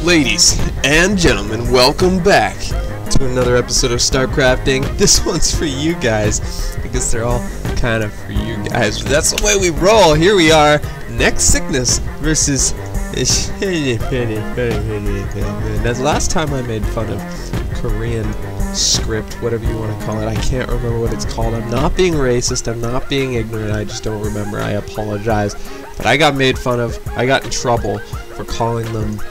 Ladies and gentlemen, welcome back to another episode of StarCrafting. This one's for you guys, because they're all kind of for you guys. That's the way we roll. Here we are, Next Sickness versus... That's the last time I made fun of Korean script, whatever you want to call it. I can't remember what it's called. I'm not being racist, I'm not being ignorant, I just don't remember. I apologize. But I got made fun of, I got in trouble for calling them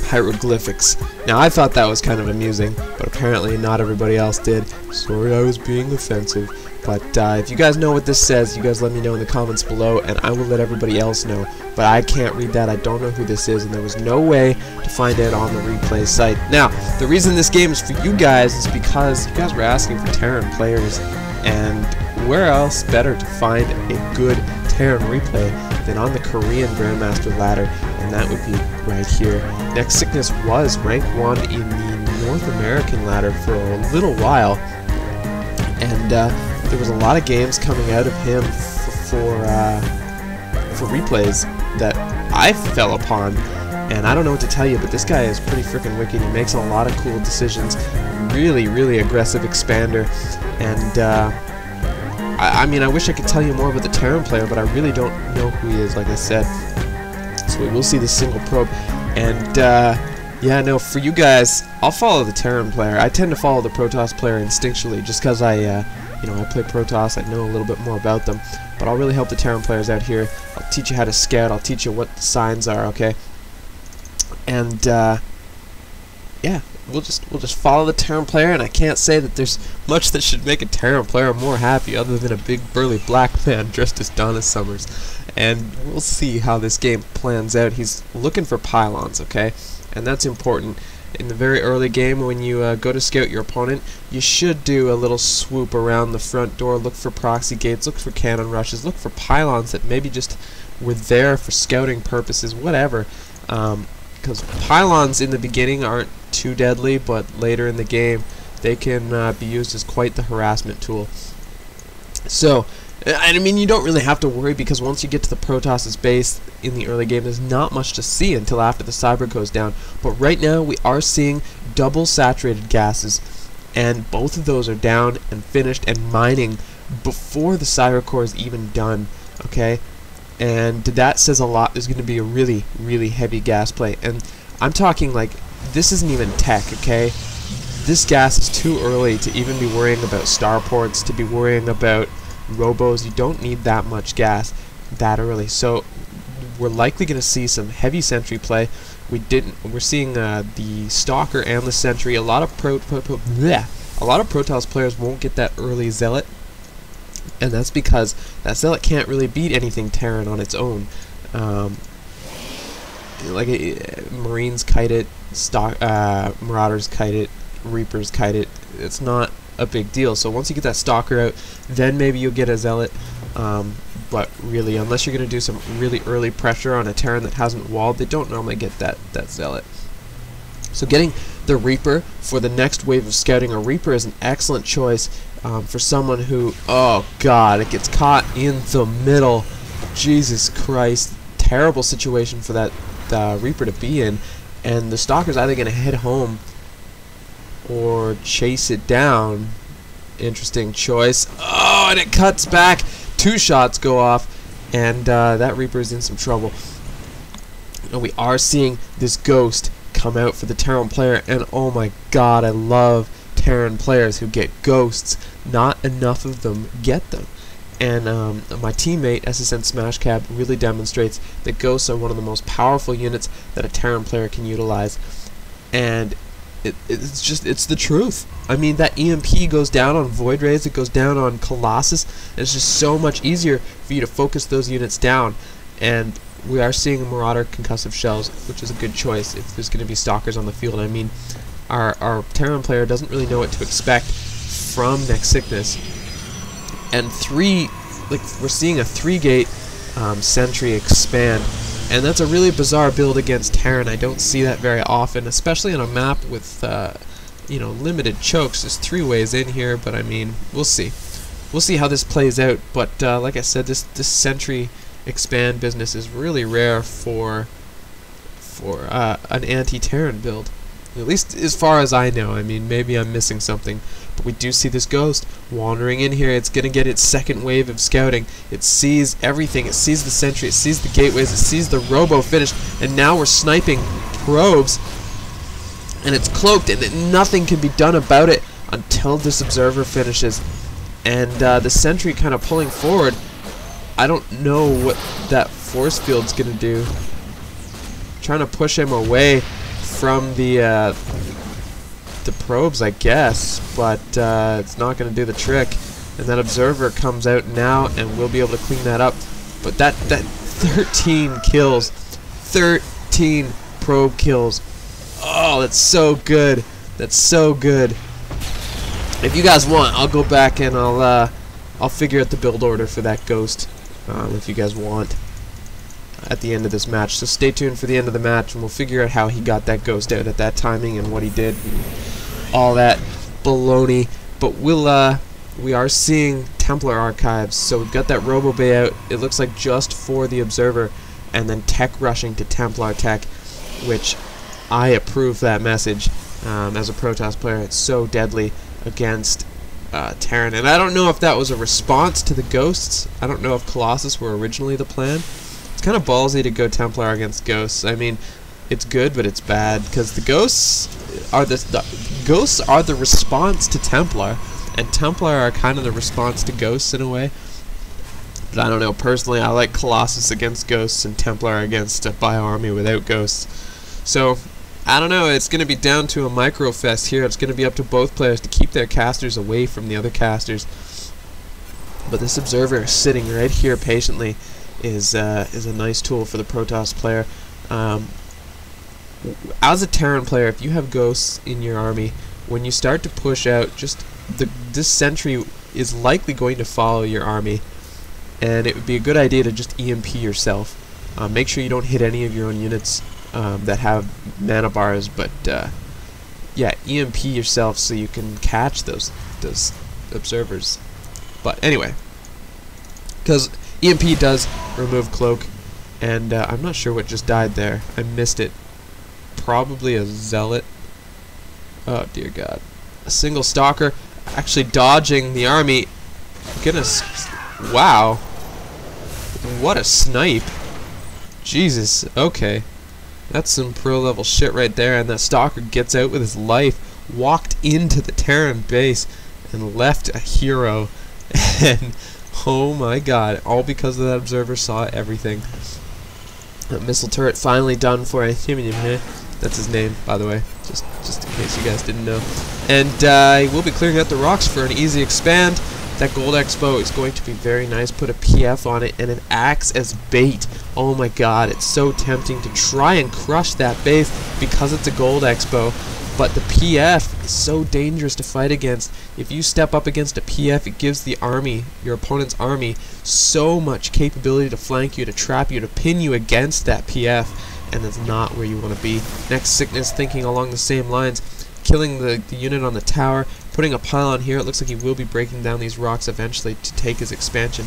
hieroglyphics. Now I thought that was kind of amusing, but apparently not everybody else did. Sorry I was being offensive. But if you guys know what this says, you guys let me know in the comments below, and I will let everybody else know. But I can't read that, I don't know who this is, and there was no way to find it on the replay site. Now, the reason this game is for you guys is because you guys were asking for Terran players, and where else better to find a good Terran replay than on the Korean Grandmaster ladder, and that would be right here. Next Sickness was rank 1 in the North American ladder for a little while, and there was a lot of games coming out of him for replays that I fell upon, and I don't know what to tell you, but this guy is pretty freaking wicked. He makes a lot of cool decisions, really aggressive expander, and I mean, I wish I could tell you more about the Terran player, but I really don't know who he is, like I said. So we will see the single probe, and yeah, no, for you guys, I'll follow the Terran player. I tend to follow the Protoss player instinctually, just because I play Protoss, I know a little bit more about them, but I'll really help the Terran players out here. I'll teach you how to scout, I'll teach you what the signs are, okay? And, yeah, we'll just follow the Terran player, and I can't say that there's much that should make a Terran player more happy other than a big burly black man dressed as Donna Summers. And we'll see how this game plans out. He's looking for pylons, okay? And that's important. In the very early game, when you go to scout your opponent, you should do a little swoop around the front door, look for proxy gates, look for cannon rushes, look for pylons that maybe just were there for scouting purposes, whatever. Because pylons in the beginning aren't too deadly, but later in the game they can be used as quite the harassment tool. So, I mean, you don't really have to worry, because once you get to the Protoss's base in the early game, there's not much to see until after the Cyber goes down. But right now, we are seeing double saturated gases, and both of those are down and finished and mining before the Cyber core is even done, okay? And that says a lot. There's going to be a really heavy gas play, and I'm talking like, this isn't even tech, okay? This gas is too early to even be worrying about starports, to be worrying about robos. You don't need that much gas that early, so we're likely going to see some heavy sentry play. We're seeing the Stalker and the Sentry. A lot of Protoss players won't get that early Zealot, and that's because that Zealot can't really beat anything Terran on its own. Like Marines kite it, Marauders kite it, Reapers kite it. It's not a big deal. So once you get that Stalker out, then maybe you'll get a Zealot. But really, unless you're going to do some really early pressure on a Terran that hasn't walled, they don't normally get that Zealot. So getting the Reaper for the next wave of scouting, a Reaper is an excellent choice for someone who, oh god, it gets caught in the middle. Jesus Christ, terrible situation for that Reaper to be in, and the Stalker's either going to head home or chase it down. Interesting choice. Oh, and it cuts back. 2 shots go off, and that Reaper is in some trouble. And we are seeing this Ghost come out for the Terran player, and oh my god, I love Terran players who get Ghosts. Not enough of them get them. And my teammate, SSN Smashcab, really demonstrates that Ghosts are one of the most powerful units that a Terran player can utilize. And it's the truth. I mean, that EMP goes down on Void Rays, it goes down on Colossus, and it's just so much easier for you to focus those units down. And we are seeing Marauder concussive shells, which is a good choice if there's going to be Stalkers on the field. I mean, our Terran player doesn't really know what to expect from Next Sickness. And we're seeing a 3-gate Sentry expand, and that's a really bizarre build against Terran. I don't see that very often, especially on a map with limited chokes. There's 3 ways in here, but I mean, we'll see. We'll see how this plays out. But like I said, this Sentry expand business is really rare for for an anti-Terran build. At least as far as I know. I mean, maybe I'm missing something. But we do see this Ghost wandering in here. It's going to get its second wave of scouting. It sees everything. It sees the sentry. It sees the gateways. It sees the robo finish. And now we're sniping probes. And it's cloaked, and nothing can be done about it until this observer finishes. And the sentry kind of pulling forward. I don't know what that force field's going to do. Trying to push him away from the probes, I guess, but it's not going to do the trick. And that observer comes out now, and we'll be able to clean that up. But that 13 kills, 13 probe kills. Oh, that's so good. That's so good. If you guys want, I'll go back and I'll figure out the build order for that Ghost, if you guys want, at the end of this match. So stay tuned for the end of the match, and we'll figure out how he got that Ghost out at that timing and what he did. All that baloney. But we are seeing Templar archives. So we've got that Robo Bay out. It looks like just for the observer, and then tech rushing to Templar tech, which I approve that message. As a Protoss player, it's so deadly against Terran. And I don't know if that was a response to the Ghosts. I don't know if Colossus were originally the plan. It's kind of ballsy to go Templar against Ghosts. I mean, it's good, but it's bad, because the Ghosts are the response to Templar, and Templar are kind of the response to Ghosts in a way. But I don't know, personally I like Colossus against Ghosts and Templar against a bio-army without Ghosts. So I don't know, it's going to be down to a micro fest here. It's going to be up to both players to keep their casters away from the other casters. But this observer sitting right here patiently is a nice tool for the Protoss player. As a Terran player, if you have Ghosts in your army, when you start to push out, this sentry is likely going to follow your army, and it would be a good idea to just EMP yourself. Make sure you don't hit any of your own units that have mana bars, but yeah, EMP yourself so you can catch those observers. But anyway, because EMP does remove cloak, and I'm not sure what just died there. I missed it. Probably a zealot. Oh dear God. A single stalker actually dodging the army. Goodness. Wow. What a snipe. Jesus. Okay. That's some pro level shit right there. And that stalker gets out with his life. Walked into the Terran base and left a hero. And oh my God. All because of that observer saw everything. That missile turret finally done for a that's his name, by the way, just in case you guys didn't know. And we'll be clearing out the rocks for an easy expand. That Gold Expo is going to be very nice. Put a PF on it, and it acts as bait. Oh my God, it's so tempting to try and crush that base because it's a Gold Expo. But the PF is so dangerous to fight against. If you step up against a PF, it gives the army, your opponent's army, so much capability to flank you, to trap you, to pin you against that PF. And that's not where you want to be. Next, Sickness thinking along the same lines, killing the unit on the tower, putting a pylon here. It looks like he will be breaking down these rocks eventually to take his expansion.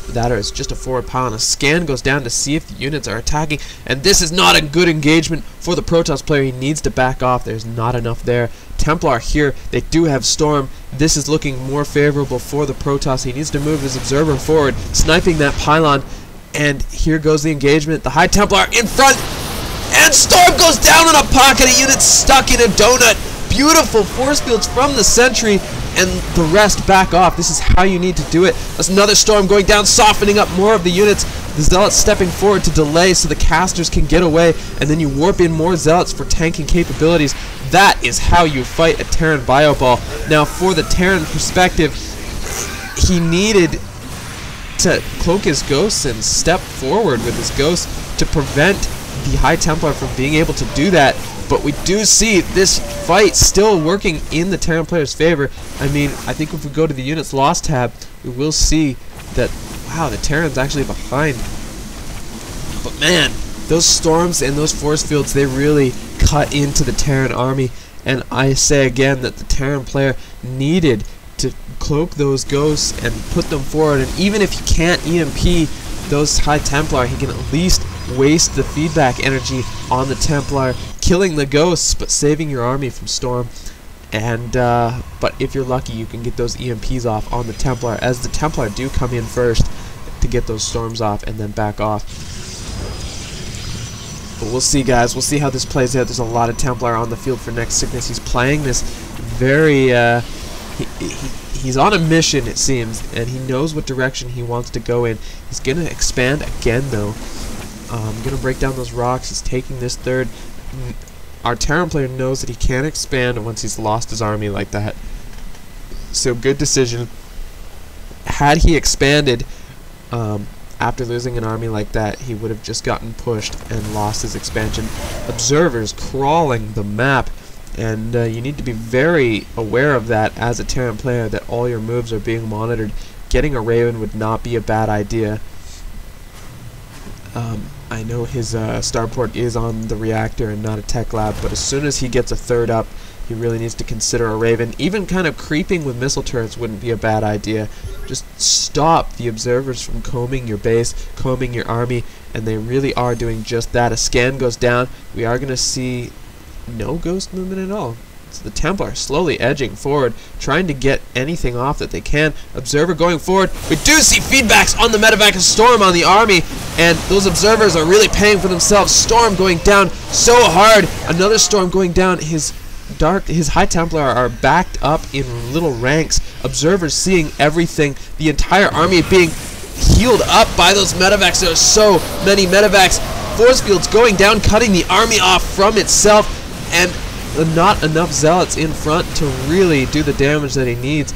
That or it's just a forward pylon. A scan goes down to see if the units are attacking, and this is not a good engagement for the Protoss player. He needs to back off. There's not enough there. Templar here, they do have Storm. This is looking more favorable for the Protoss. He needs to move his observer forward, sniping that pylon. And here goes the engagement. The High Templar in front, and Storm goes down in a pocket. A unit stuck in a donut. Beautiful force fields from the sentry, and the rest back off. This is how you need to do it. That's another Storm going down, softening up more of the units. The Zealots stepping forward to delay so the casters can get away, and then you warp in more Zealots for tanking capabilities. That is how you fight a Terran Bio Ball. Now, for the Terran perspective, he needed to cloak his ghosts and step forward with his ghosts to prevent the High Templar from being able to do that. But we do see this fight still working in the Terran player's favor. I mean, I think if we go to the Units Lost tab, we will see that, wow, the Terran's actually behind. But man, those Storms and those force fields, they really cut into the Terran army. And I say again that the Terran player needed to cloak those ghosts and put them forward, and even if he can't EMP those High Templar, he can at least waste the feedback energy on the Templar, killing the ghosts but saving your army from storm. And but if you're lucky, you can get those EMPs off on the Templar, as the Templar do come in first to get those storms off and then back off. But we'll see, guys. We'll see how this plays out. There's a lot of Templar on the field for Next Sickness. He's playing this very he's on a mission, it seems, and he knows what direction he wants to go in. He's gonna expand again, though. Gonna break down those rocks. He's taking this third. Our Terran player knows that he can't expand once he's lost his army like that. So good decision. Had he expanded after losing an army like that, he would have just gotten pushed and lost his expansion. Observers crawling the map, and you need to be very aware of that as a Terran player, that all your moves are being monitored. Getting a Raven would not be a bad idea. I know his starport is on the reactor and not a tech lab, but as soon as he gets a third up, he really needs to consider a Raven. Even kind of creeping with missile turrets wouldn't be a bad idea. Just stop the observers from combing your base, combing your army, and they really are doing just that. A scan goes down. We are going to see no ghost movement at all. So the Templar slowly edging forward, trying to get anything off that they can. Observer going forward. We do see feedbacks on the medevac Storm on the army, and those observers are really paying for themselves. Storm going down so hard. Another Storm going down. His High Templar are backed up in little ranks. Observers seeing everything. The entire army being healed up by those medevacs. There are so many medevacs. Force fields going down, cutting the army off from itself, and not enough zealots in front to really do the damage that he needs.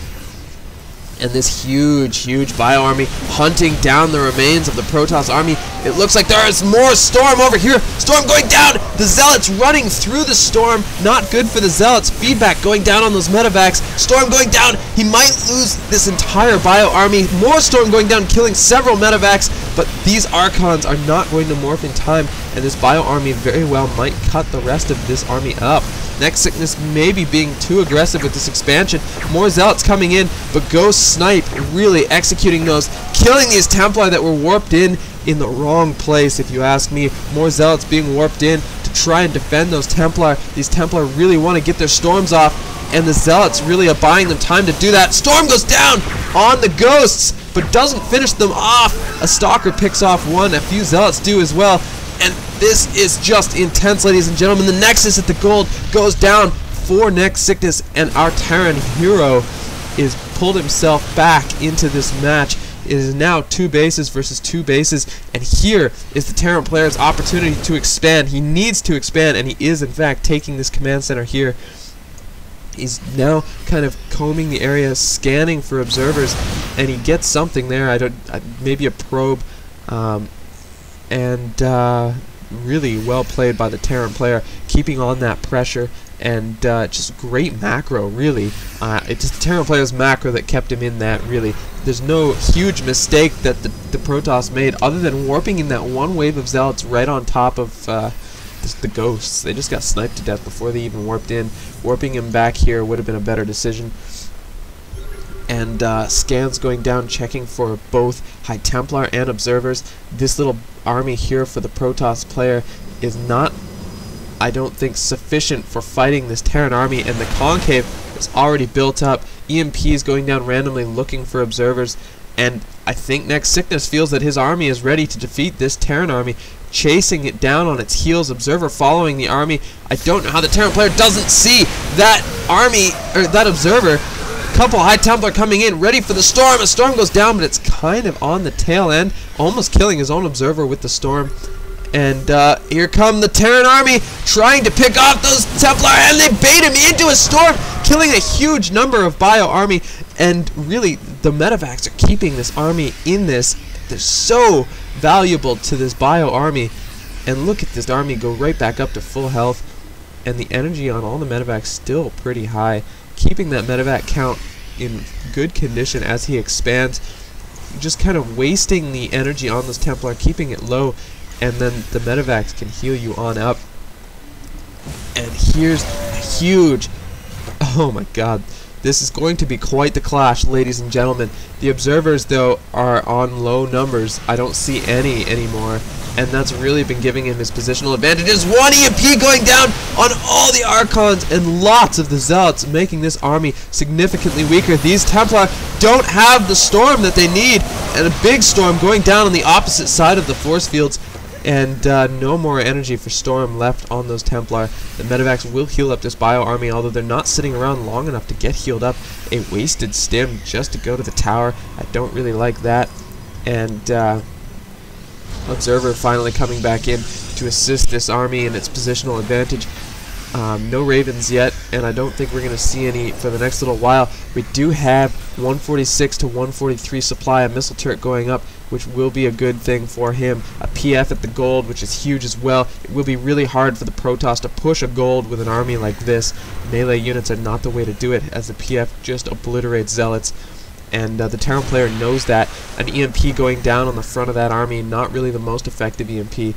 And this huge bio army hunting down the remains of the Protoss army. It looks like there is more Storm over here. Storm going down. The Zealots running through the Storm. Not good for the Zealots. Feedback going down on those medevacs. Storm going down. He might lose this entire bio army. More Storm going down, killing several medevacs. But these Archons are not going to morph in time, and this bio army very well might cut the rest of this army up. Next Sickness may be being too aggressive with this expansion. More Zealots coming in, but Ghost Snipe really executing those, killing these Templar that were warped in the wrong place, if you ask me. More Zealots being warped in to try and defend those Templar. These Templar really want to get their Storms off, and the Zealots really are buying them time to do that. Storm goes down on the Ghosts, but doesn't finish them off. A Stalker picks off one, a few Zealots do as well. And this is just intense, ladies and gentlemen. The Nexus at the gold goes down for Next Sickness, and our Terran hero is pulled himself back into this match. It is now 2 bases versus 2 bases, and here is the Terran player's opportunity to expand. He needs to expand, and he is in fact taking this command center here. He's now kind of combing the area, scanning for observers, and he gets something there. Maybe a probe. Really well played by the Terran player, keeping on that pressure, and just great macro, really. It's just the Terran player's macro that kept him in that, really. There's no huge mistake that the Protoss made, other than warping in that one wave of Zealots right on top of the Ghosts. They just got sniped to death before they even warped in. Warping him back here would have been a better decision. And scans going down, checking for both High Templar and observers. This little army here for the Protoss player is not, I don't think, sufficient for fighting this Terran army, and the Concave is already built up. EMPs going down randomly, looking for observers, and I think Next Sickness feels that his army is ready to defeat this Terran army, chasing it down on its heels. Observer following the army. I don't know how the Terran player doesn't see that army, or that observer. Couple High Templar coming in, ready for the Storm. A Storm goes down, but it's kind of on the tail end, almost killing his own observer with the Storm. And here come the Terran army, trying to pick off those Templar, and they bait him into a Storm, killing a huge number of bio army. And really, the medevacs are keeping this army in this. They're so valuable to this bio army. And look at this army go right back up to full health, and the energy on all the medevacs still pretty high, keeping that medevac count in good condition as he expands, just kind of wasting the energy on this Templar, keeping it low, and then the medevacs can heal you on up. And here's a huge, oh my god, this is going to be quite the clash, ladies and gentlemen. The observers, though, are on low numbers. I don't see any anymore. and that's really been giving him his positional advantages. One EMP going down on all the Archons and lots of the Zealots, making this army significantly weaker. These Templar don't have the storm that they need, and a big storm going down on the opposite side of the force fields, and no more energy for storm left on those Templar. The Medivacs will heal up this bio army, although they're not sitting around long enough to get healed up. A wasted stim just to go to the tower. I don't really like that. And Observer finally coming back in to assist this army in its positional advantage. No Ravens yet, and I don't think we're going to see any for the next little while. We do have 146 to 143 supply of missile turret going up, which will be a good thing for him. A PF at the gold, which is huge as well. It will be really hard for the Protoss to push a gold with an army like this. Melee units are not the way to do it, as the PF just obliterates Zealots. And the Terran player knows that. An EMP going down on the front of that army, not really the most effective EMP.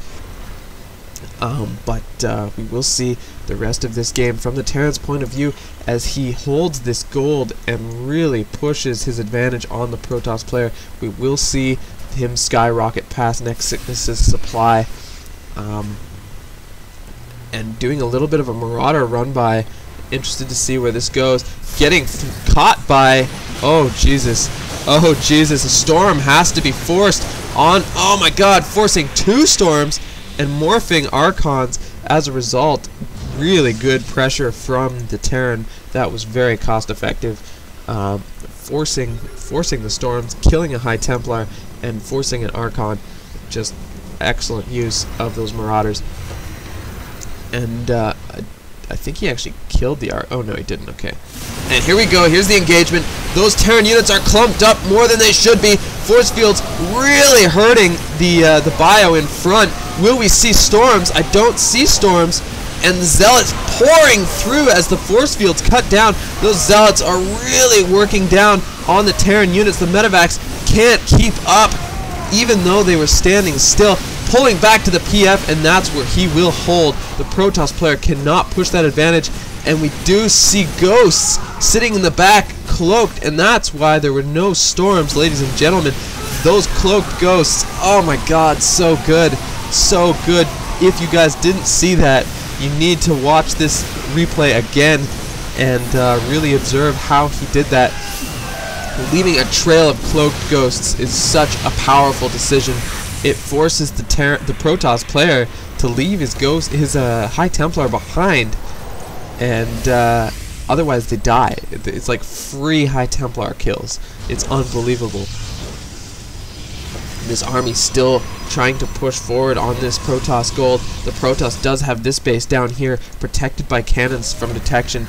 But we will see the rest of this game from the Terran's point of view as he holds this gold and really pushes his advantage on the Protoss player. We will see him skyrocket past Next Sickness's supply, and doing a little bit of a Marauder run by. Interested to see where this goes. Getting caught by, oh Jesus, a storm has to be forced on, oh my god, forcing 2 storms and morphing Archons as a result. Really good pressure from the Terran. That was very cost effective. Forcing the storms, killing a High Templar, and forcing an Archon. Just excellent use of those Marauders. And I think he actually killed the oh no, he didn't. Okay. And here we go. Here's the engagement. Those Terran units are clumped up more than they should be. Force fields really hurting the bio in front. Will we see storms? I don't see storms. And the Zealots pouring through as the force fields cut down. Those Zealots are really working down on the Terran units. The Medivacs can't keep up, even though they were standing still. Pulling back to the PF, and that's where he will hold. The Protoss player cannot push that advantage, and we do see ghosts sitting in the back, cloaked, and that's why there were no storms, ladies and gentlemen. Those cloaked ghosts, oh my god, so good, so good. If you guys didn't see that, you need to watch this replay again and really observe how he did that. Leaving a trail of cloaked ghosts is such a powerful decision. It forces the Protoss player to leave his High Templar behind, and otherwise they die. It's like free High Templar kills. It's unbelievable. This army still trying to push forward on this Protoss gold. The Protoss does have this base down here, protected by cannons from detection,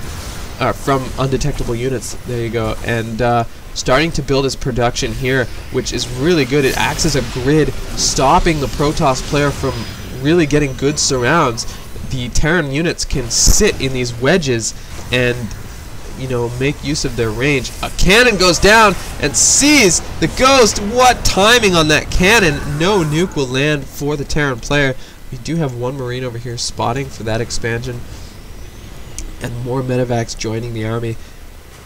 from undetectable units. There you go. And starting to build his production here, which is really good. It acts as a grid, stopping the Protoss player from really getting good surrounds. The Terran units can sit in these wedges and, you know, make use of their range. A cannon goes down and sees the ghost. What timing on that cannon! No nuke will land for the Terran player. We do have one Marine over here spotting for that expansion, and more Medivacs joining the army.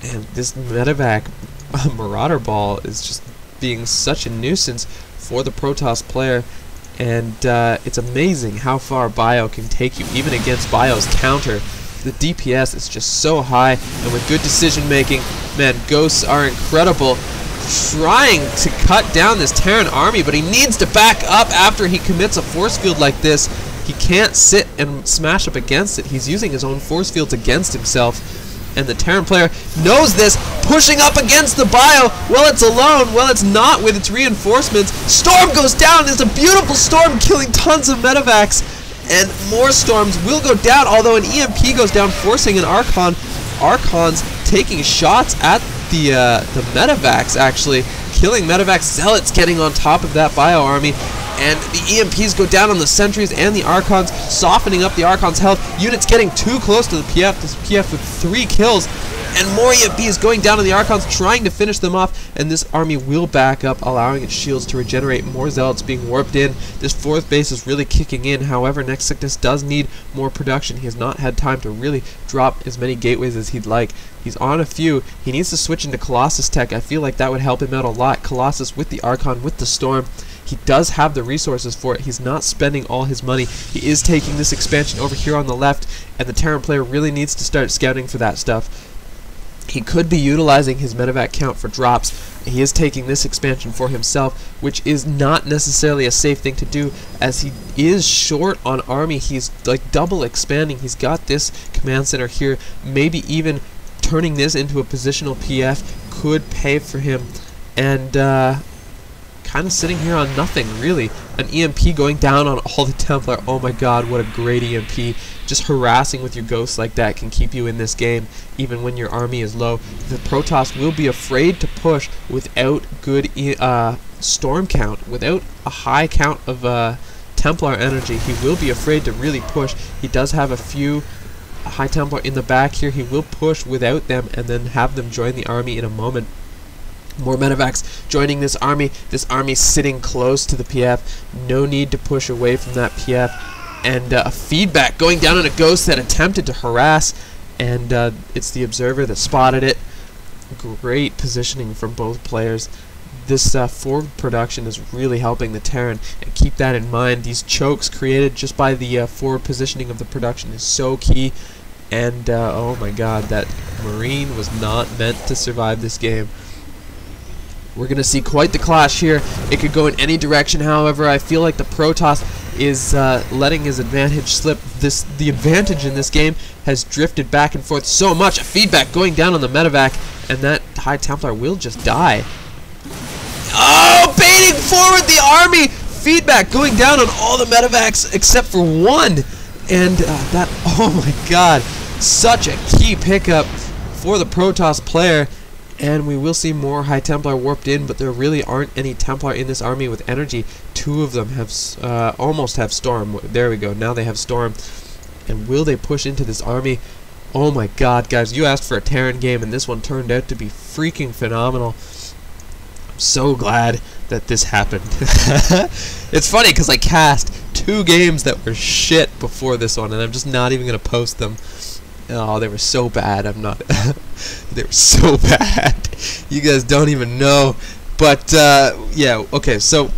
And this Medivac Marauder Ball is just being such a nuisance for the Protoss player, and it's amazing how far Bio can take you, even against Bio's counter. The DPS is just so high, and with good decision making, man, ghosts are incredible. Trying to cut down this Terran army, but he needs to back up after he commits a force field like this. He can't sit and smash up against it. He's using his own force fields against himself. And the Terran player knows this, pushing up against the bio. Well, it's alone. Well, it's not with its reinforcements. Storm goes down. There's a beautiful storm killing tons of Medivacs. And more storms will go down, although an EMP goes down, forcing an Archon. Archons taking shots at the Medivacs, actually. Killing Medivacs. Zealots getting on top of that bio army. And the EMPs go down on the sentries and the Archons, softening up the Archons' health. Units getting too close to the PF. This PF with 3 kills. And more EMPs going down on the Archons, trying to finish them off. And this army will back up, allowing its shields to regenerate. More Zealots being warped in. This 4th base is really kicking in. However, Next Sickness does need more production. He has not had time to really drop as many gateways as he'd like. He's on a few. He needs to switch into Colossus tech. I feel like that would help him out a lot. Colossus with the Archon, with the Storm. He does have the resources for it. He's not spending all his money. He is taking this expansion over here on the left, and the Terran player really needs to start scouting for that stuff. He could be utilizing his medevac count for drops. He is taking this expansion for himself, which is not necessarily a safe thing to do, as he is short on army. He's like double expanding. He's got this command center here. Maybe even turning this into a positional PF could pay for him. And kind of sitting here on nothing, really. An EMP going down on all the Templar. Oh my god, what a great EMP. Just harassing with your ghosts like that can keep you in this game, even when your army is low. The Protoss will be afraid to push without good storm count, without a high count of Templar energy. He will be afraid to really push. He does have a few High Templar in the back here. He will push without them and then have them join the army in a moment. More medevacs joining this army. This army sitting close to the PF. No need to push away from that PF. And a feedback going down on a ghost that attempted to harass, and it's the observer that spotted it. Great positioning from both players. This forward production is really helping the Terran, and keep that in mind. These chokes created just by the forward positioning of the production is so key. And oh my god, that Marine was not meant to survive this game. We're going to see quite the clash here. It could go in any direction, however. I feel like the Protoss is letting his advantage slip. The advantage in this game has drifted back and forth so much. A feedback going down on the medevac, and that High Templar will just die. Oh, baiting forward the army! Feedback going down on all the medevacs except for one. And that, oh my god, such a key pickup for the Protoss player. And we will see more High Templar warped in, but there really aren't any Templar in this army with energy. Two of them have almost have Storm. There we go. Now they have Storm. And will they push into this army? Oh my god, guys. You asked for a Terran game, and this one turned out to be freaking phenomenal. I'm so glad that this happened. It's funny, because I cast 2 games that were shit before this one, and I'm just not even going to post them. Oh, they were so bad. I'm not. They were so bad. You guys don't even know. But yeah, okay. So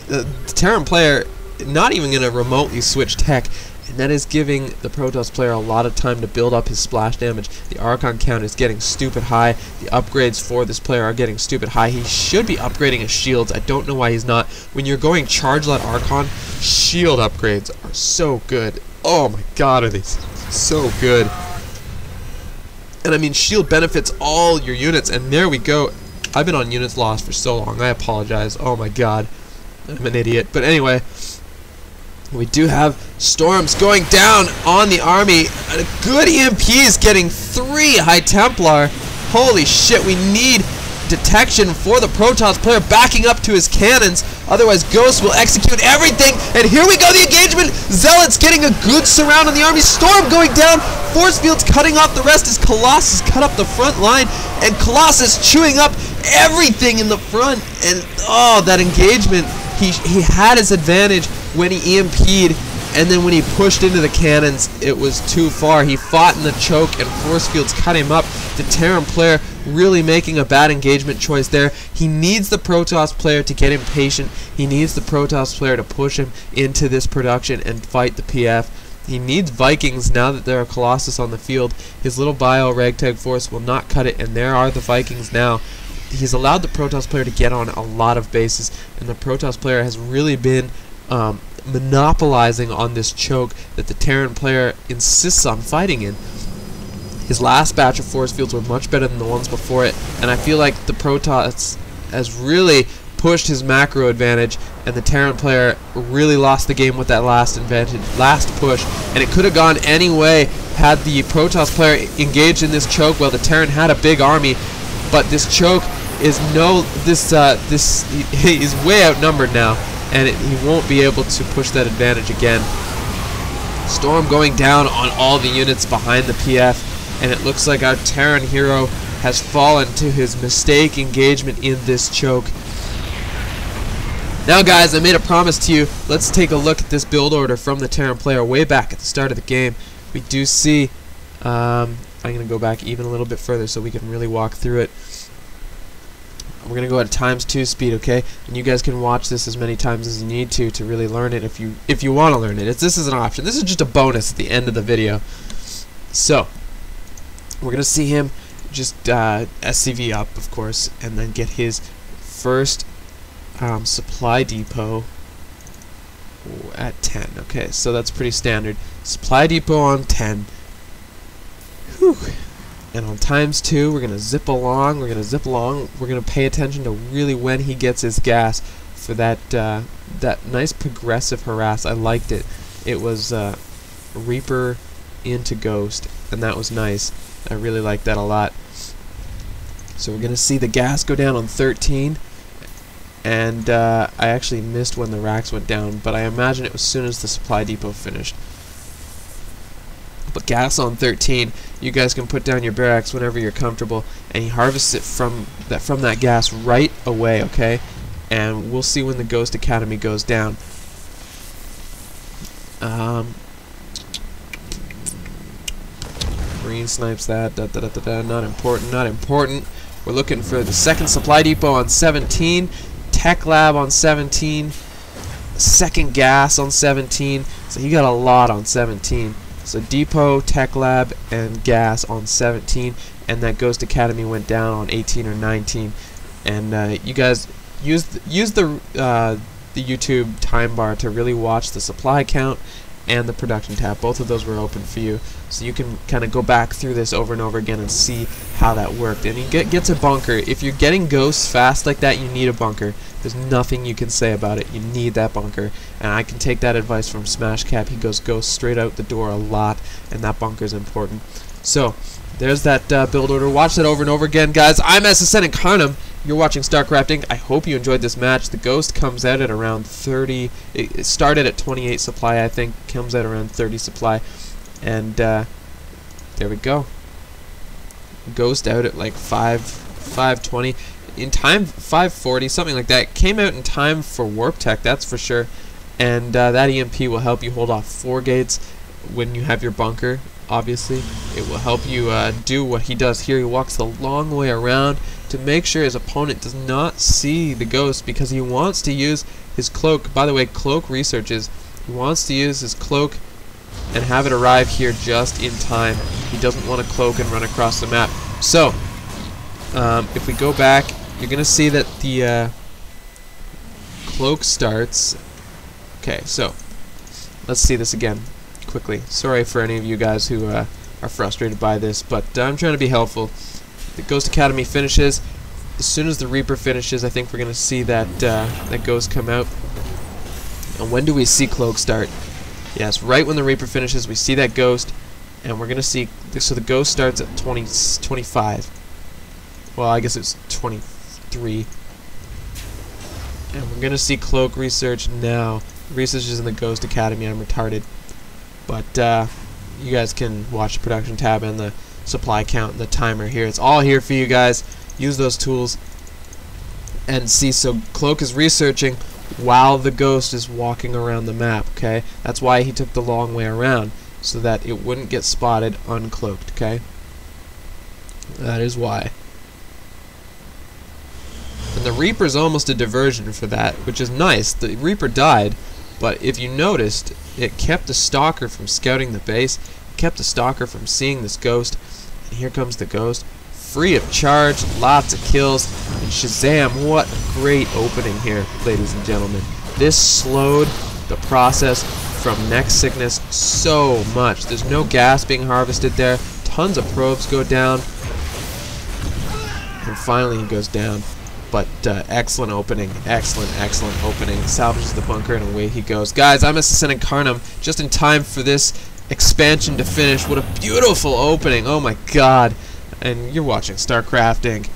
the Terran player not even going to remotely switch tech, and that is giving the Protoss player a lot of time to build up his splash damage. The Archon count is getting stupid high. The upgrades for this player are getting stupid high. He should be upgrading his shields. I don't know why he's not. When you're going Charge-Let Archon, shield upgrades are so good. Oh my god, are they so good. And I mean, shield benefits all your units, and there we go. I've been on units lost for so long. I apologize. Oh my god, I'm an idiot. But anyway, we do have storms going down on the army. A good EMP is getting 3 High Templar. Holy shit, we need detection for the Protoss player backing up to his cannons. Otherwise, Ghost will execute everything. And here we go, the engagement. Zealots getting a good surround on the army. Storm going down. Force fields cutting off the rest as Colossus cut up the front line. And Colossus chewing up everything in the front. And oh, that engagement. He had his advantage when he EMP'd. And then when he pushed into the cannons, it was too far. He fought in the choke, and force fields cut him up. The Terran player really making a bad engagement choice there. He needs the Protoss player to get impatient. He needs the Protoss player to push him into this production and fight the PF. He needs Vikings now that there are Colossus on the field. His little bio ragtag force will not cut it, and there are the Vikings now. He's allowed the Protoss player to get on a lot of bases, and the Protoss player has really been monopolizing on this choke that the Terran player insists on fighting in. His last batch of force fields were much better than the ones before it, and I feel like the Protoss has really pushed his macro advantage, and the Terran player really lost the game with that last push, and it could have gone any way had the Protoss player engaged in this choke. Well, the Terran had a big army, but this choke is he's way outnumbered now, and he won't be able to push that advantage again. Storm going down on all the units behind the PF, and it looks like our Terran hero has fallen to his mistake engagement in this choke. Now guys, I made a promise to you. Let's take a look at this build order from the Terran player way back at the start of the game. We do see, I'm going to go back even a little bit further so we can really walk through it. We're gonna go at ×2 speed, okay? And you guys can watch this as many times as you need to really learn it if you want to learn it. This is an option. This is just a bonus at the end of the video. So we're gonna see him just SCV up, of course, and then get his first supply depot at 10. Okay, so that's pretty standard. Supply depot on 10. Whew. And on ×2, we're gonna zip along. We're gonna pay attention to really when he gets his gas for that that nice progressive harass. I liked it. It was Reaper into Ghost, and that was nice. I really liked that a lot. So we're gonna see the gas go down on 13, and I actually missed when the racks went down, but I imagine it was as soon as the supply depot finished. But gas on 13, you guys can put down your barracks whenever you're comfortable, and he harvests it from that gas right away, okay? And we'll see when the Ghost Academy goes down. Green snipes that. Not important. Not important. We're looking for the second supply depot on 17, Tech Lab on 17, second gas on 17. So he got a lot on 17. So depot, Tech Lab, and gas on 17, and that Ghost Academy went down on 18 or 19. And you guys use the YouTube time bar to really watch the supply count and the production tab. Both of those were open for you, so you can kind of go back through this over and over again and see how that worked. And he gets a bunker. If you're getting ghosts fast like that, you need a bunker. There's nothing you can say about it. You need that bunker, and I can take that advice from SmashCap. He goes ghost straight out the door a lot, and that bunker is important. So there's that build order. Watch that over and over again, guys. I'm SSN Incarnum. You're watching StarCrafting. I hope you enjoyed this match. The Ghost comes out at around 30. It started at 28 supply, I think. Comes out around 30 supply, and there we go. Ghost out at like 520. In time 540, something like that. Came out in time for Warp Tech, that's for sure. And that EMP will help you hold off 4 gates when you have your bunker. Obviously, it will help you do what he does here. He walks the long way around to make sure his opponent does not see the Ghost, because he wants to use his cloak. By the way, Cloak researches. He wants to use his cloak and have it arrive here just in time. He doesn't want to cloak and run across the map. So, if we go back, you're going to see that the cloak starts. Okay, so let's see this again quickly. Sorry for any of you guys who are frustrated by this, but I'm trying to be helpful. The Ghost Academy finishes. As soon as the Reaper finishes, I think we're going to see that that Ghost come out. And when do we see cloak start? Yes, right when the Reaper finishes, we see that Ghost, and we're going to see, so the Ghost starts at 25. Well, I guess it's 23. And we're going to see Cloak research now. Research is in the Ghost Academy. I'm retarded. But you guys can watch the production tab and the supply count and the timer here. It's all here for you guys. Use those tools and see. So Cloak is researching while the Ghost is walking around the map, okay? That's why he took the long way around, so that it wouldn't get spotted uncloaked, okay? That is why. And the Reaper's almost a diversion for that, which is nice. The Reaper died, but if you noticed, it kept the Stalker from scouting the base, it kept the Stalker from seeing this Ghost, and here comes the Ghost, free of charge, lots of kills, and Shazam, what a great opening here, ladies and gentlemen. This slowed the process from neck sickness so much. There's no gas being harvested there, tons of probes go down, and finally he goes down. But excellent opening, excellent opening. Salvages the bunker and away he goes. Guys, I'm SSN Incarnum, just in time for this expansion to finish. What a beautiful opening, oh my god. And you're watching StarCrafting.